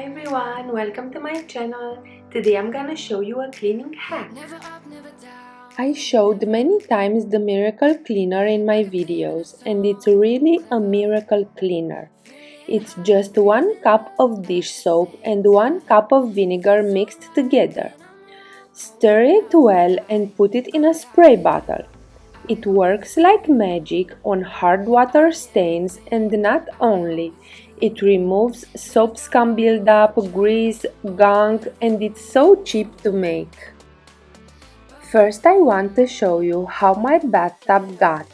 everyone, welcome to my channel. Today I'm gonna show you a cleaning hack. I showed many times the miracle cleaner in my videos, and it's really a miracle cleaner. It's just 1 cup of dish soap and 1 cup of vinegar mixed together. Stir it well and put it in a spray bottle. It works like magic on hard water stains, and not only, it removes soap scum buildup, grease, gunk, and it's so cheap to make. First I want to show you how my bathtub got.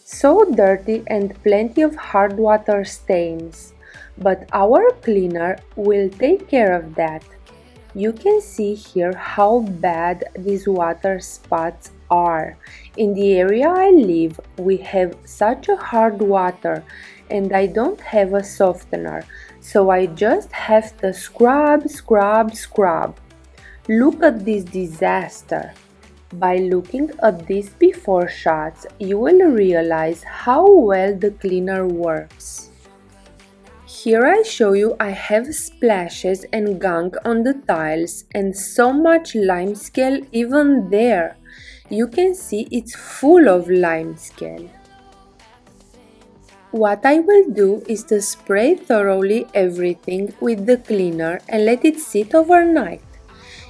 So dirty and plenty of hard water stains. But our cleaner will take care of that. You can see here how bad these water spots are. In the area I live, we have such a hard water and I don't have a softener, so I just have to scrub. Look at this disaster. By looking at these before shots, you will realize how well the cleaner works. Here I show you I have splashes and gunk on the tiles and so much limescale even there. You can see it's full of limescale. What I will do is to spray thoroughly everything with the cleaner and let it sit overnight.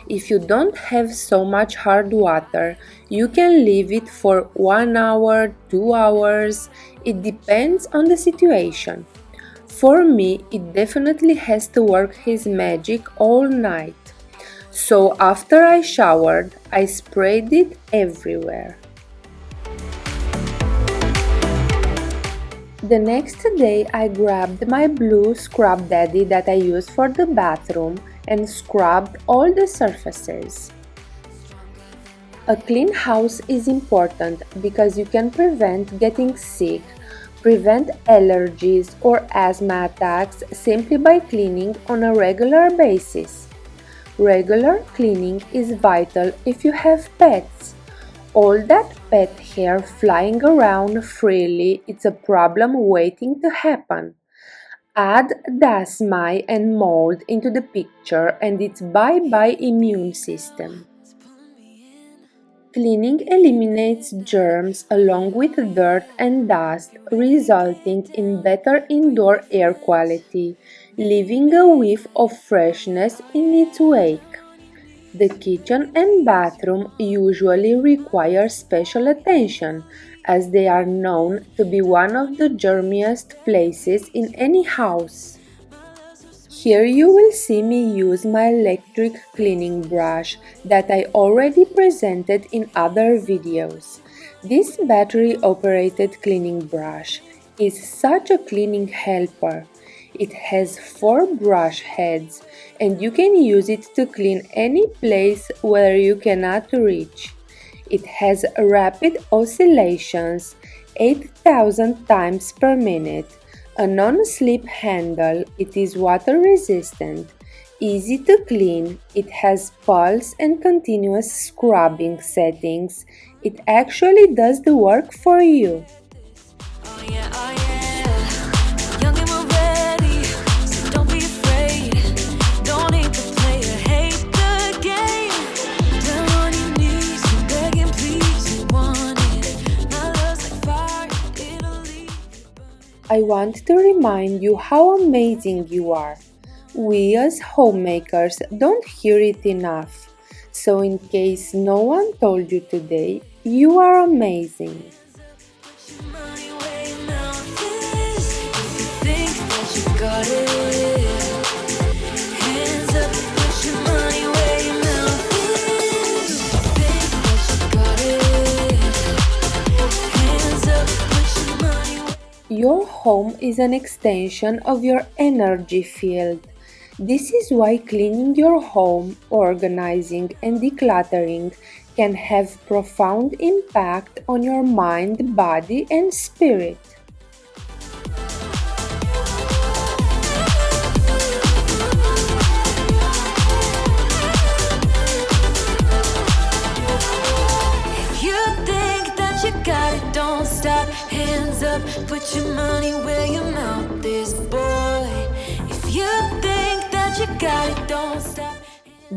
If you don't have so much hard water, you can leave it for 1 hour, 2 hours, it depends on the situation. For me, it definitely has to work his magic all night. So after I showered, I sprayed it everywhere. The next day I grabbed my blue scrub daddy that I use for the bathroom and scrubbed all the surfaces. A clean house is important because you can prevent getting sick, prevent allergies or asthma attacks simply by cleaning on a regular basis. Regular cleaning is vital if you have pets. All that pet hair flying around freely, it's a problem waiting to happen. Add dust mite and mold into the picture and it's bye-bye immune system. Cleaning eliminates germs along with dirt and dust, resulting in better indoor air quality, leaving a whiff of freshness in its wake. The kitchen and bathroom usually require special attention, as they are known to be one of the germiest places in any house. Here you will see me use my electric cleaning brush that I already presented in other videos. This battery-operated cleaning brush is such a cleaning helper. It has 4 brush heads and you can use it to clean any place where you cannot reach. It has rapid oscillations, 8,000 times per minute, a non-slip handle, it is water resistant, easy to clean, it has pulse and continuous scrubbing settings. It actually does the work for you. I want to remind you how amazing you are. We as homemakers don't hear it enough. So in case no one told you today, you are amazing. Your home is an extension of your energy field. This is why cleaning your home, organizing and decluttering can have profound impact on your mind, body and spirit. Don't stop, hands up, put your money where your mouth is, boy. If you think that you got it, don't stop.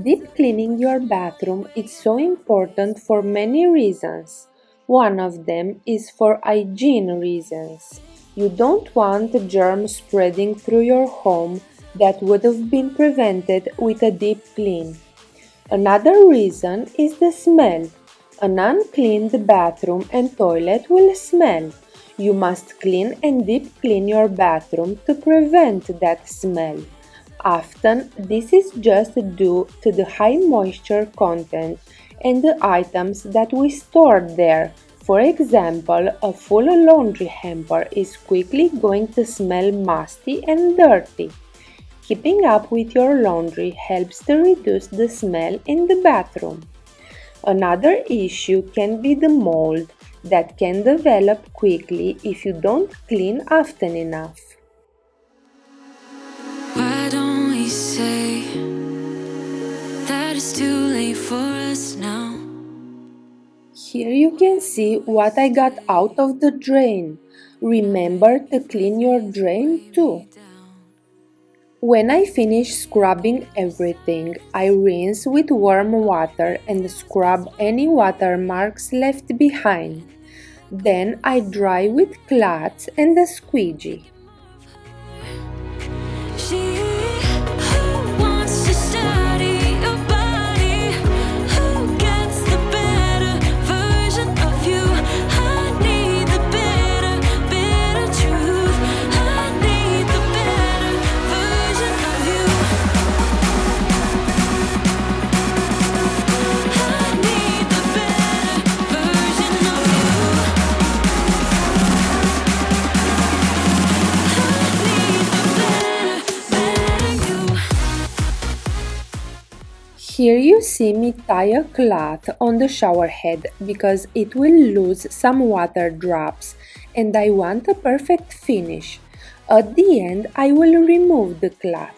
Deep cleaning your bathroom is so important for many reasons. One of them is for hygiene reasons. You don't want germs spreading through your home that would have been prevented with a deep clean. Another reason is the smell. An uncleaned bathroom and toilet will smell. You must clean and deep clean your bathroom to prevent that smell. Often, this is just due to the high moisture content and the items that we store there. For example, a full laundry hamper is quickly going to smell musty and dirty. Keeping up with your laundry helps to reduce the smell in the bathroom. Another issue can be the mold that can develop quickly if you don't clean often enough. Why don't we say that it's too late for us now? Here you can see what I got out of the drain. Remember to clean your drain too. When I finish scrubbing everything, I rinse with warm water and scrub any watermarks left behind. Then I dry with cloths and a squeegee. She who wants to study your body, who gets the better version of you. I need the better truth. I need the better version of you. I need the better version of you. Here you see me tie a cloth on the shower head because it will lose some water drops and I want a perfect finish. At the end I will remove the cloth.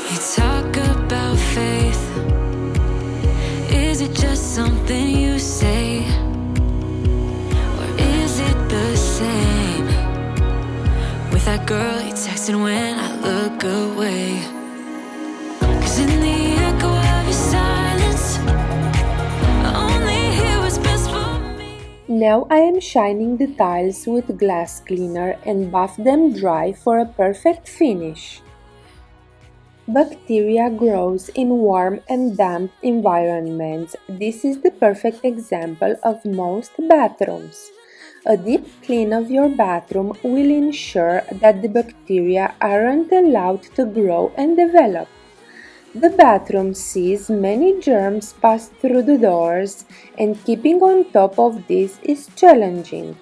You talk about faith. Is it just something you say? Or is it the same with that girl you texted when I look away? 'Cause in the echo of your silence, I only hear what's best for me. Now I am shining the tiles with glass cleaner and buff them dry for a perfect finish. Bacteria grows in warm and damp environments. This is the perfect example of most bathrooms. A deep clean of your bathroom will ensure that the bacteria aren't allowed to grow and develop. The bathroom sees many germs pass through the doors, and keeping on top of this is challenging.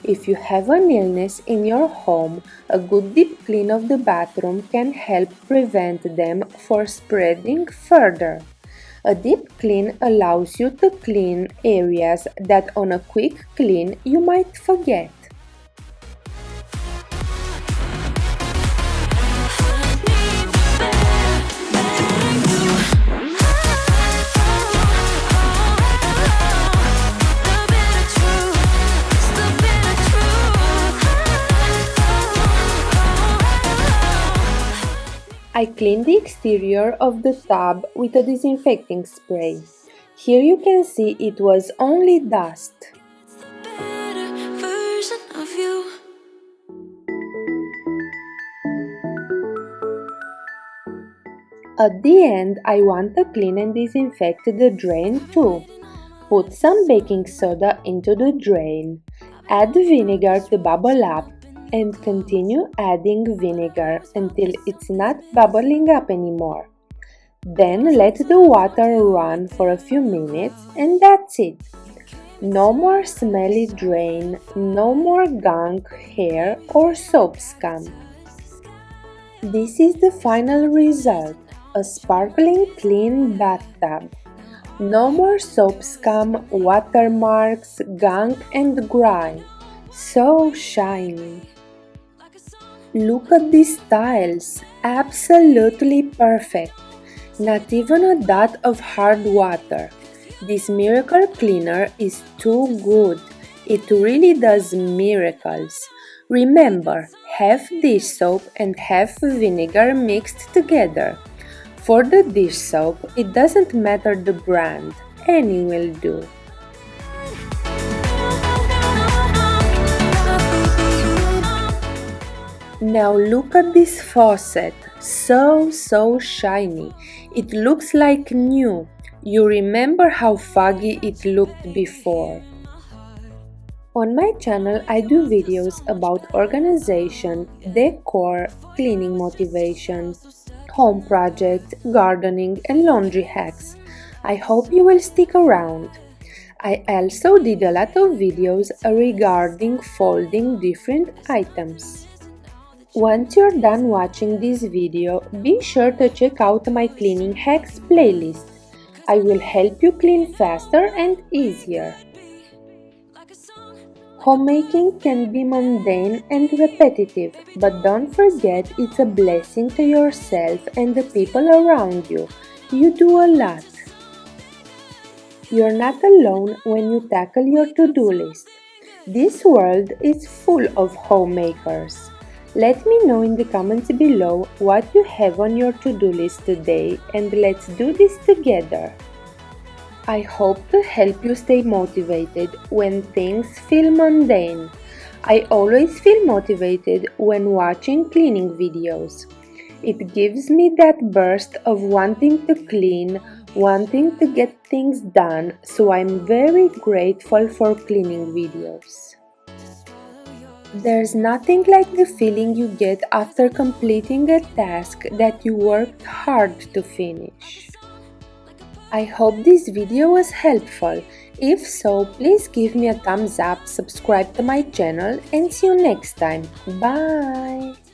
If you have an illness in your home, a good deep clean of the bathroom can help prevent them from spreading further. A deep clean allows you to clean areas that on a quick clean you might forget. I cleaned the exterior of the tub with a disinfecting spray. Here you can see it was only dust. Better version of you. At the end, I want to clean and disinfect the drain too. Put some baking soda into the drain. Add vinegar to bubble up and continue adding vinegar until it's not bubbling up anymore. Then let the water run for a few minutes and that's it. No more smelly drain, no more gunk, hair or soap scum. This is the final result, a sparkling clean bathtub. No more soap scum, watermarks, gunk and grime. So shiny. Like a song Look at these tiles, absolutely perfect. Not even a dot of hard water. This miracle cleaner is too good. It really does miracles. Remember, half dish soap and half vinegar mixed together. For the dish soap, it doesn't matter the brand, any will do. Now look at this faucet, so shiny. It looks like new. You remember how foggy it looked before. On my channel I do videos about organization, decor, cleaning motivation, home projects, gardening and laundry hacks. I hope you will stick around. I also did a lot of videos regarding folding different items. Once you're done watching this video, be sure to check out my cleaning hacks playlist. I will help you clean faster and easier. Homemaking can be mundane and repetitive, but don't forget it's a blessing to yourself and the people around you. You do a lot. You're not alone when you tackle your to-do list. This world is full of homemakers. Let me know in the comments below what you have on your to-do list today and let's do this together. I hope to help you stay motivated when things feel mundane. I always feel motivated when watching cleaning videos. It gives me that burst of wanting to clean, wanting to get things done, so I'm very grateful for cleaning videos. There's nothing like the feeling you get after completing a task that you worked hard to finish. I hope this video was helpful. If so, please give me a thumbs up, subscribe to my channel and see you next time. Bye!